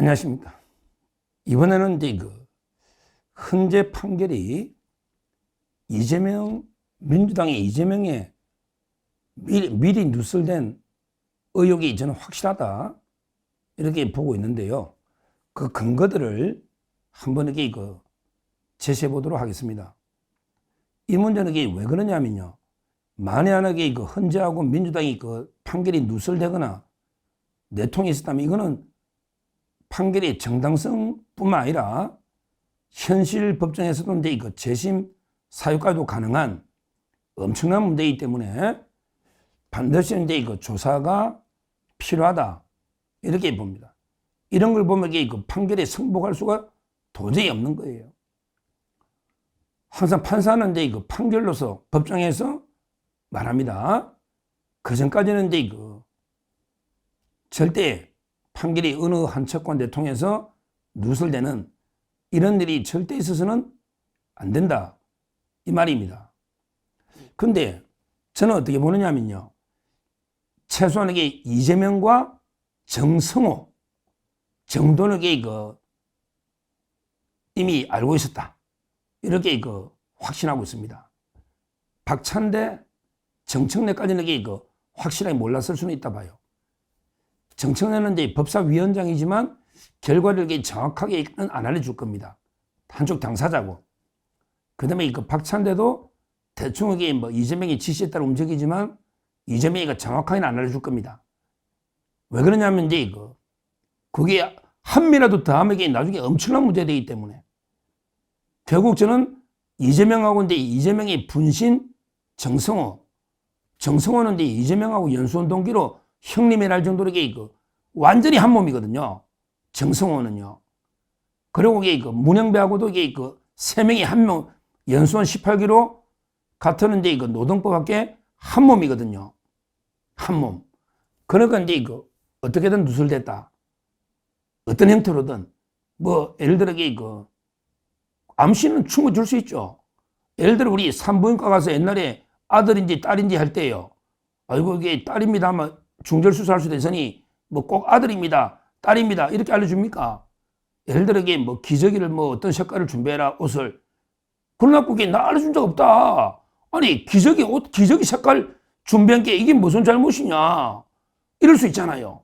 안녕하십니까. 이번에는 이제 헌재 판결이 민주당의 이재명의 미리 누설된 의혹이 저는 확실하다, 이렇게 보고 있는데요. 그 근거들을 한번 이렇게 제시해 보도록 하겠습니다. 이 문제는 왜 그러냐면요. 만에 하나게 헌재하고 민주당이 판결이 누설되거나 내통이 있었다면 이거는 판결의 정당성뿐만 아니라 현실 법정에서도 이제 재심 사유까지도 가능한 엄청난 문제이기 때문에 반드시 이제 조사가 필요하다, 이렇게 봅니다. 이런 걸 보면 판결에 승복할 수가 도저히 없는 거예요. 항상 판사는 이제 판결로서 법정에서 말합니다. 그 전까지는 이제 절대 판결이 어느 한 채권에 통해서 누설되는 이런 일이 절대 있어서는 안 된다, 이 말입니다. 근데 저는 어떻게 보느냐면요. 최소한 이재명과 정성호 정도는 이미 알고 있었다, 이렇게 확신하고 있습니다. 박찬대, 정청래까지는 확실하게 몰랐을 수는 있다 봐요. 정청래는 이제 법사위원장이지만 결과를 정확하게는 안 알려줄 겁니다. 한쪽 당사자고. 그 다음에 박찬대도 대충 이재명의 지시에 따라 움직이지만 이재명이가 정확하게는 안 알려줄 겁니다. 왜 그러냐면 이제 그게 한 미라도 더하면 나중에 엄청난 문제가 되기 때문에 결국 이재명하고 이제 이재명의 분신 정성호는 이제 이재명하고 연수원 동기로 형님이랄 정도로 완전히 한 몸이거든요. 정성호는요. 그리고 문영배하고도 세 명이 한 명, 연수원 18기로 같은 이제 노동법학계 한 몸이거든요. 한 몸. 그러니까 이제 어떻게든 누설됐다. 어떤 형태로든 예를 들어 암시는 충분히 줄 수 있죠. 예를 들어 우리 산부인과 가서 옛날에 아들인지 딸인지 할 때요. 아이고 이게 딸입니다 하면 중절 수술할 수도 있으니 꼭 아들입니다, 딸입니다 이렇게 알려줍니까? 예를 들어 기저귀를 어떤 색깔을 준비해라, 옷을. 그러나 그게 나 알려준 적 없다. 아니 기저귀 색깔 준비한 게 이게 무슨 잘못이냐, 이럴 수 있잖아요.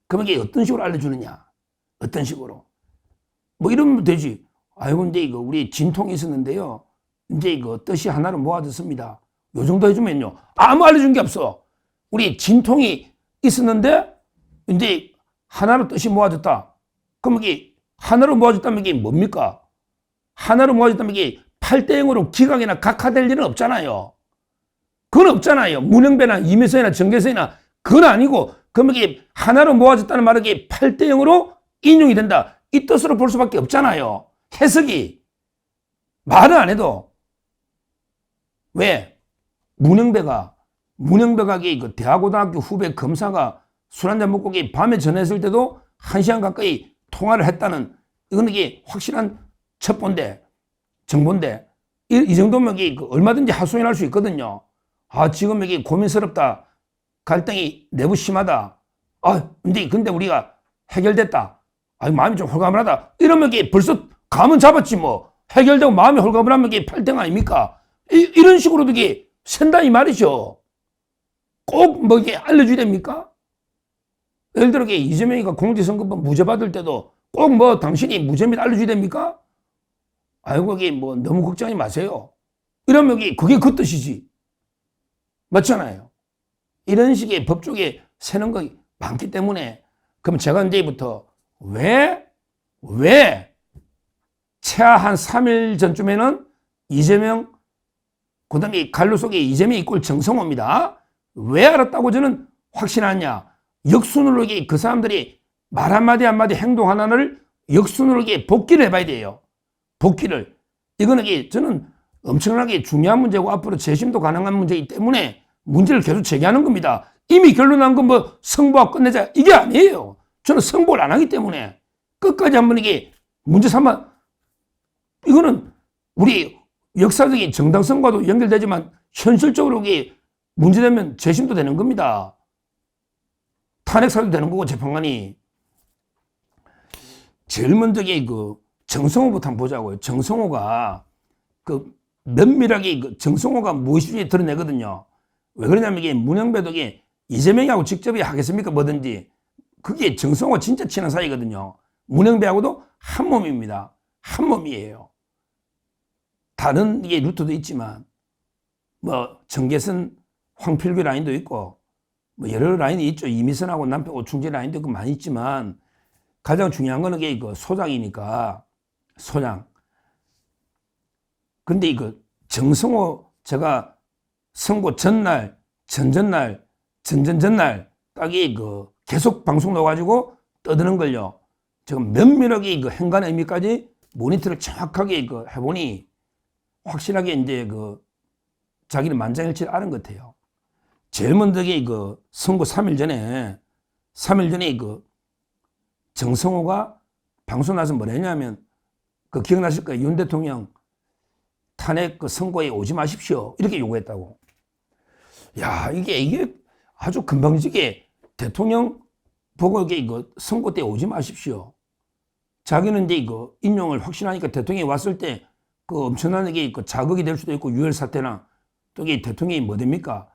그럼 이게 어떤 식으로 알려주느냐, 어떤 식으로 이러면 되지. 아이고 근데 우리 진통이 있었는데요, 이제 뜻이 하나로 모아졌습니다. 요 정도 해주면요, 아무 알려준 게 없어. 우리 진통이 있었는데 이제 하나로 뜻이 모아졌다. 그럼 이게 하나로 모아졌다면 이게 뭡니까? 하나로 모아졌다면 이게 8대0으로 기각이나 각하될 일은 없잖아요. 그건 없잖아요. 문영배나 이미서나 정계서나 그건 아니고, 그럼 이게 하나로 모아졌다는 말은 이게 8대0으로 인용이 된다, 이 뜻으로 볼 수밖에 없잖아요. 해석이. 말은 안 해도. 왜? 문영배가 대학고등학교 후배 검사가 술 한잔 먹고 밤에 전화했을 때도 1시간 가까이 통화를 했다는, 이건 이게 확실한 첩보인데, 정보인데, 이 정도면 얼마든지 하소연할 수 있거든요. 아, 지금 이게 고민스럽다, 갈등이 내부 심하다, 근데 우리가 해결됐다, 마음이 좀 홀가분하다, 이러면 이게 벌써 감은 잡았지 해결되고 마음이 홀가분하면 이게 8등 아닙니까? 이런 식으로도 이게 센다, 이 말이죠. 꼭 이게 알려줘야 됩니까? 예를 들어 이재명이가 공직선거법 무죄 받을 때도 꼭 당신이 무죄입니다 알려줘야 됩니까? 아이고 이게 너무 걱정하지 마세요. 이러면 그게 그 뜻이지. 맞잖아요. 이런 식의 법조계 새는 거 많기 때문에, 그럼 제가 이제부터 왜 최하 한 3일 전쯤에는 이재명, 그 다음에 갈로 속에 이재명이 꼴 정성호입니다. 왜 알았다고 저는 확신하냐? 역순으로 그 사람들이 말 한마디 행동 하나를 역순으로 복기를 해봐야 돼요. 복기를. 이거는 저는 엄청나게 중요한 문제고 앞으로 재심도 가능한 문제이기 때문에 문제를 계속 제기하는 겁니다. 이미 결론난 건 성보하고 끝내자, 이게 아니에요. 저는 성보를 안 하기 때문에 끝까지 한번 이게 문제 삼아, 이거는 우리 역사적인 정당성과도 연결되지만 현실적으로 이게 문제되면 재심도 되는 겁니다. 탄핵 사유도 되는 거고, 재판관이. 제일 먼저 그 정성호부터 한번 보자고요. 정성호가 그 면밀하게 정성호가 무엇인지 드러내거든요. 왜 그러냐면 이게 문영배도 이재명하고 직접 하겠습니까? 뭐든지. 그게 정성호 진짜 친한 사이거든요. 문영배하고도 한 몸입니다. 한 몸이에요. 다른 루트도 있지만 뭐 정계선 황필규 라인도 있고 뭐 여러 라인이 있죠. 이미선하고 남편 오충재 라인도 있고 많이 있지만 가장 중요한 거는 그 소장이니까 소장. 근데 정성호 제가 선거 전날, 전전날, 전전전날 딱이 계속 방송 넣어가지고 떠드는 걸요. 지금 면밀하게 행간의 의미까지 모니터를 정확하게 해보니 확실하게 이제 자기는 만장일치를 아는 것 같아요. 제일 먼저 선거 3일 전에 정성호가 방송 나서 뭐라 했냐면 기억나실 거예요. 윤 대통령 탄핵 선거에 오지 마십시오. 이렇게 요구했다고. 야, 이게 아주 금방지게 대통령 보고 선거 때 오지 마십시오. 자기는 이제 인용을 확신하니까 대통령이 왔을 때 엄청난 자극이 될 수도 있고 유혈 사태나 또 대통령이 뭐 됩니까?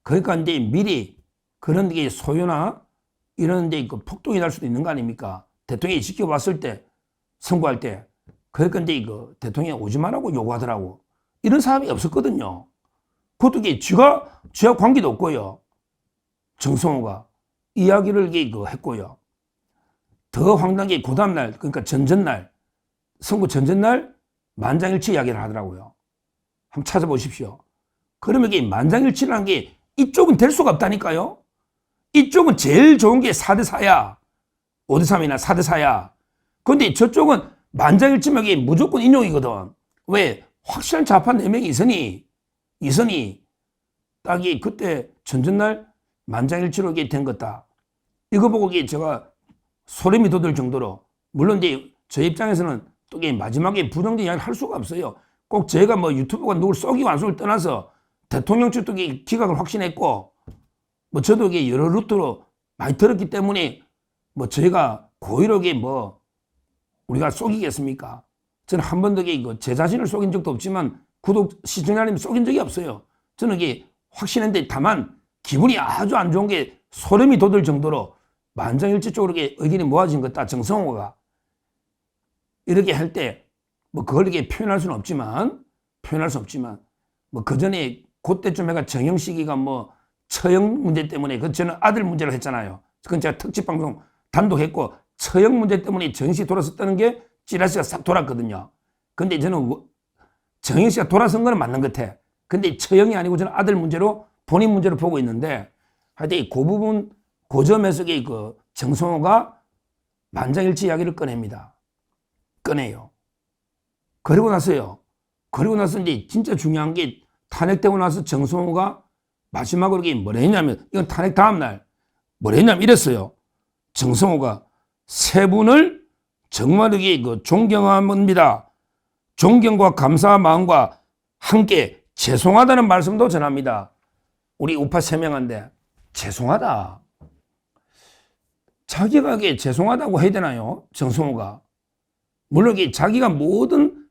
그러니까 이제 미리 그런 소요나 이런 폭동이 날 수도 있는 거 아닙니까? 대통령이 지켜봤을 때 선거할 때 그러니까 이제 대통령이 오지 말라고 요구하더라고. 이런 사람이 없었거든요. 그것도 지가 관계도 없고요. 정성호가 이야기를 했고요. 더 황당한 게 그 다음날, 그러니까 전전날, 선거 전전날 만장일치 이야기를 하더라고요. 한번 찾아보십시오. 그러면 이게 만장일치라는 게 이쪽은 될 수가 없다니까요. 이쪽은 제일 좋은 게 4대4야. 5대3이나 4대4야. 그런데 저쪽은 만장일치면 이게 무조건 인용이거든. 왜? 확실한 좌파 4명이 이선이 딱이 그때 전전날 만장일치로 된 것다. 이거 보고 제가 소름이 돋을 정도로, 물론 이제 저 입장에서는 또 마지막에 부정적인 이야기를 할 수가 없어요. 꼭 제가 뭐 유튜브가 누굴 쏘기 완수를 떠나서 대통령 측도 기각을 확신했고, 뭐 저도 여러 루트로 많이 들었기 때문에 뭐 저희가 고의하게 뭐 우리가 속이겠습니까? 저는 한 번도 제 자신을 속인 적도 없지만 구독 시청자님 속인 적이 없어요. 저는 확신했는데 다만 기분이 아주 안 좋은 게 소름이 돋을 정도로 만장일치 쪽으로 의견이 모아진 것다. 정성호가 이렇게 할 때 뭐 그걸 표현할 수는 없지만 뭐 그 전에 그때쯤 해가 정영식이가 뭐 처형 문제 때문에 저는 아들 문제로 했잖아요. 그건 제가 특집 방송 단독 했고 처형 문제 때문에 정영식이 돌아섰다는 게 찌라시가 싹 돌았거든요. 근데 저는 정영식이가 돌아선 건 맞는 것 같아. 근데 처형이 아니고 저는 아들 문제로 본인 문제로 보고 있는데 하여튼 그 부분 그 점에서 정성호가 만장일치 이야기를 꺼내요. 그리고 나서 이제 진짜 중요한 게 탄핵되고 나서 정성호가 마지막으로 뭐라 했냐면, 이건 탄핵 다음날 뭐라 했냐면 이랬어요. 정성호가 세 분을 정말 존경합니다. 존경과 감사한 마음과 함께 죄송하다는 말씀도 전합니다. 우리 우파 3명한테 죄송하다. 자기가 죄송하다고 해야 되나요? 정성호가. 물론 자기가 모든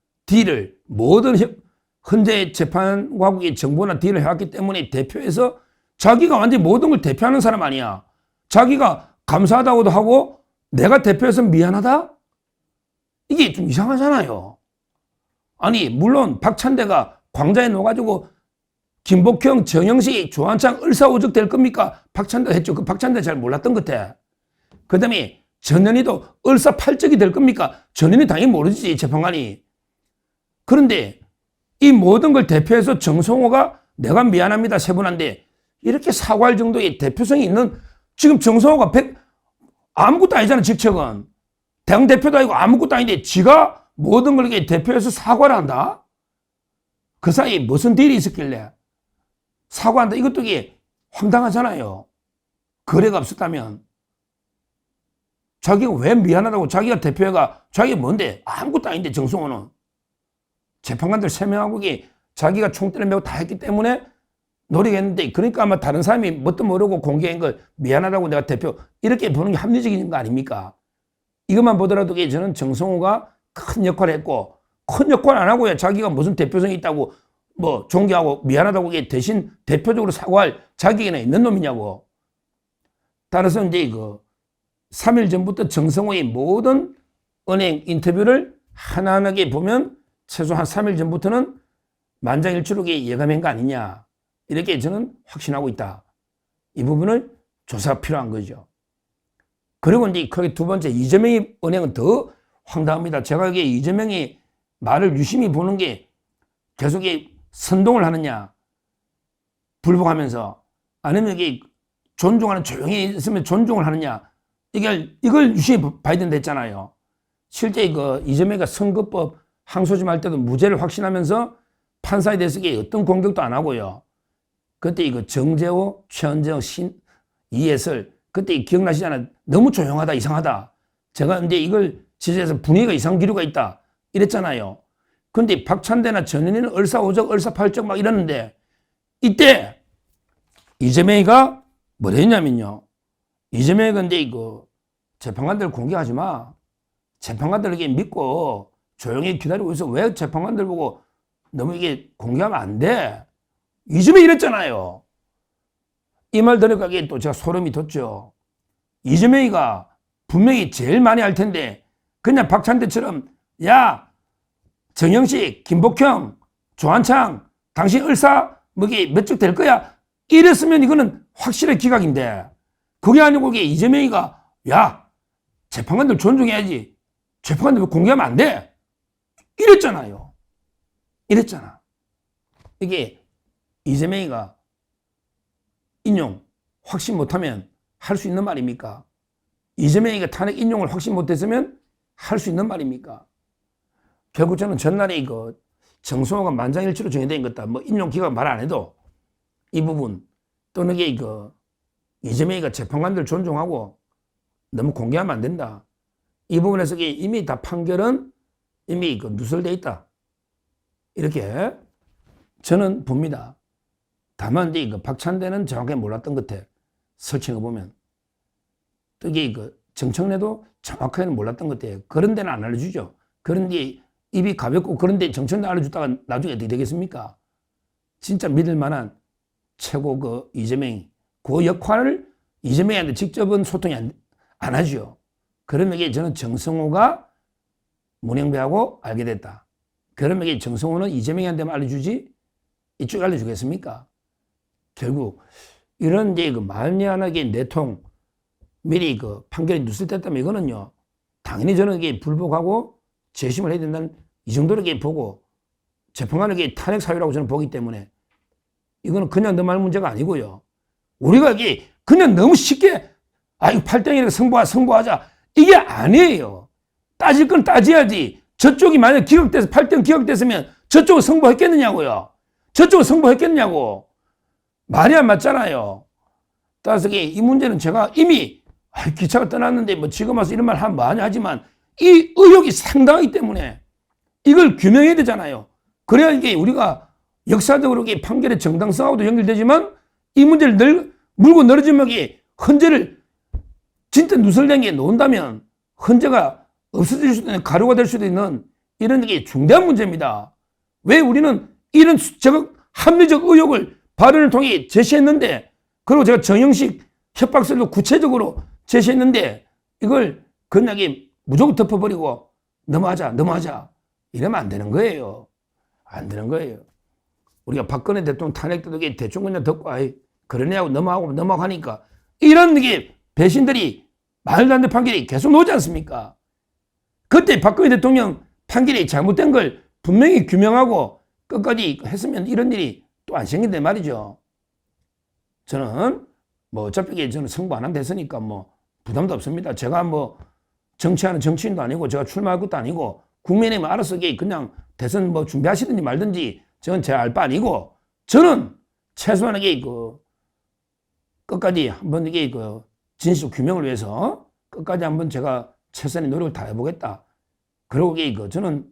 현재 재판과고 정부나 딜을 해왔기 때문에 대표해서 자기가 완전히 모든 걸 대표하는 사람 아니야. 자기가 감사하다고도 하고 내가 대표해서 미안하다? 이게 좀 이상하잖아요. 아니 물론 박찬대가 광자에 넣어가지고 김복형, 정영식, 조한창 을사오적 될 겁니까? 박찬대가 했죠. 그 박찬대 잘 몰랐던 것 같아. 그 다음에 전현희도 을사팔적이 될 겁니까? 전현희 당연히 모르지, 재판관이. 그런데 이 모든 걸 대표해서 정성호가 내가 미안합니다, 세 분한테 이렇게 사과할 정도의 대표성이 있는, 지금 정성호가 아무것도 아니잖아, 직책은. 당대표도 아니고 아무것도 아닌데 지가 모든 걸 대표해서 사과를 한다? 그 사이에 무슨 딜이 있었길래 사과한다? 이것도 황당하잖아요. 거래가 없었다면. 자기가 왜 미안하다고, 자기가 대표가 자기가 뭔데? 아무것도 아닌데 정성호는. 재판관들 3명하고 자기가 총대를 메고 다 했기 때문에 노력했는데, 그러니까 아마 다른 사람이 뭣도 모르고 공개한 걸 미안하다고 내가 대표, 이렇게 보는 게 합리적인 거 아닙니까? 이것만 보더라도 저는 정성호가 큰 역할을 했고, 큰 역할 안 하고요. 자기가 무슨 대표성이 있다고 뭐 존경하고 미안하다고 대신 대표적으로 사과할 자격이나 있는 놈이냐고. 따라서 이제 3일 전부터 정성호의 모든 은행 인터뷰를 하나하나게 보면 최소 한 3일 전부터는 만장일치로 예감한 거 아니냐. 이렇게 저는 확신하고 있다. 이 부분을 조사가 필요한 거죠. 그리고 이제 크게 두 번째, 이재명의 은행은 더 황당합니다. 제가 이게 이재명이 말을 유심히 보는 게 계속 선동을 하느냐, 불복하면서, 아니면 이게 존중하는, 조용히 있으면 존중을 하느냐, 이걸 유심히 봐야 된다 했잖아요. 실제 이재명이가 선거법 항소심 할 때도 무죄를 확신하면서 판사에 대해서 어떤 공격도 안 하고요. 그때 정재호, 최은정, 이해설, 그때 기억나시잖아요. 너무 조용하다, 이상하다. 제가 이제 이걸 지지해서 분위기가 이상 기류가 있다. 이랬잖아요. 근데 박찬대나 전현희는 얼사오적, 얼사팔적 막 이러는데, 이때 이재명이가 뭐 했냐면요. 이재명이가 이제 재판관들 공개하지 마. 재판관들에게 믿고 조용히 기다리고 있어. 왜 재판관들 보고 너무 공개하면 안 돼. 이재명이 이랬잖아요. 이 말 들으니까 또 제가 소름이 돋죠. 이재명이가 분명히 제일 많이 할 텐데 그냥 박찬대처럼 야 정영식, 김복형, 조한창 당신 을사 몇 쪽 될 거야 이랬으면 이거는 확실히 기각인데 그게 아니고 이재명이가 야 재판관들 존중해야지 재판관들 공개하면 안 돼 이랬잖아요. 이랬잖아. 이게 이재명이가 인용 확신 못하면 할 수 있는 말입니까? 이재명이가 탄핵 인용을 확신 못했으면 할 수 있는 말입니까? 결국 저는 전날에 정성호가 만장일치로 정해된 것다. 뭐 인용 기각 말 안 해도 이 부분 또는 이재명이가 재판관들 존중하고 너무 공개하면 안 된다. 이 부분에서 이미 다 판결은 이미 누설돼 있다. 이렇게 저는 봅니다. 다만 이제 박찬대는 정확하게 몰랐던 것 같아. 설치해 보면. 또 이게 정청래도 정확하게는 몰랐던 것 같아요. 그런 데는 안 알려주죠. 그런데 입이 가볍고 그런데 정청래 알려줬다가 나중에 어떻게 되겠습니까? 진짜 믿을 만한 최고 이재명이 그 역할을 이재명한테 직접은 소통이 안 하죠. 그러면 저는 정성호가 문영배하고 알게 됐다. 그러면 정성호는 이재명한테만 알려주지 이쪽에 알려주겠습니까? 결국 이런 만연하게 내통 미리 판결이 누설됐다면 이거는요 당연히 저는 불복하고 재심을 해야 된다는 이 정도로 보고 재판관에게 탄핵 사유라고 저는 보기 때문에 이거는 그냥 넘어갈 문제가 아니고요. 우리가 그냥 너무 쉽게 이거 8등이니까 승부하자 이게 아니에요. 따질 건 따져야지. 저쪽이 만약 기각돼서 8등 기각됐으면 저쪽은 승부했겠느냐고요. 저쪽은 승부했겠냐고. 말이 안 맞잖아요. 따라서 이 문제는 제가 이미 기차가 떠났는데 뭐 지금 와서 이런 말 하면 많이 하지만 이 의혹이 상당하기 때문에 이걸 규명해야 되잖아요. 그래야 우리가 역사적으로 판결의 정당성하고도 연결되지만 이 문제를 물고 늘어지면 헌재를 진짜 누설된 게 놓은다면 헌재가 없어질 수도 있는 가루가 될 수도 있는 이런 게 중대한 문제입니다. 왜 우리는 이런 합리적 의혹을 발언을 통해 제시했는데 그리고 제가 정영식 협박설도 구체적으로 제시했는데 이걸 그냥 무조건 덮어버리고 넘어가자 이러면 안 되는 거예요. 안 되는 거예요. 우리가 박근혜 대통령 탄핵 때도 대충 그냥 듣고 그러네 하고 넘어가니까 이런 배신들이 말도 안 되는 판결이 계속 나오지 않습니까? 그때 박근혜 대통령 판결이 잘못된 걸 분명히 규명하고 끝까지 했으면 이런 일이 또 안 생긴단 말이죠. 저는 뭐 어차피 저는 승부 안 하면 됐으니까 뭐 부담도 없습니다. 제가 뭐 정치하는 정치인도 아니고 제가 출마할 것도 아니고 국민의힘 알아서 그냥 대선 뭐 준비하시든지 말든지 저는 제 알 바 아니고 저는 최소한 끝까지 한번 진실 규명을 위해서 끝까지 한번 제가 최선의 노력을 다해보겠다. 그리고 저는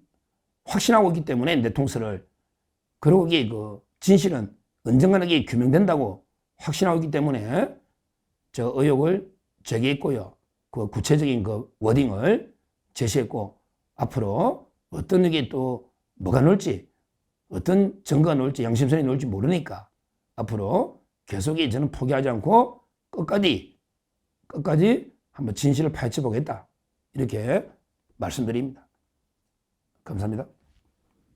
확신하고 있기 때문에 내 통설을 그리고 진실은 언젠가는 규명된다고 확신하고 있기 때문에 저 의혹을 제기했고요. 그 구체적인 그 워딩을 제시했고 앞으로 어떤 게 또 뭐가 나올지 어떤 증거가 나올지 양심선이 나올지 모르니까 앞으로 계속 저는 포기하지 않고 끝까지 한번 진실을 파헤쳐 보겠다 이렇게 말씀드립니다. 감사합니다.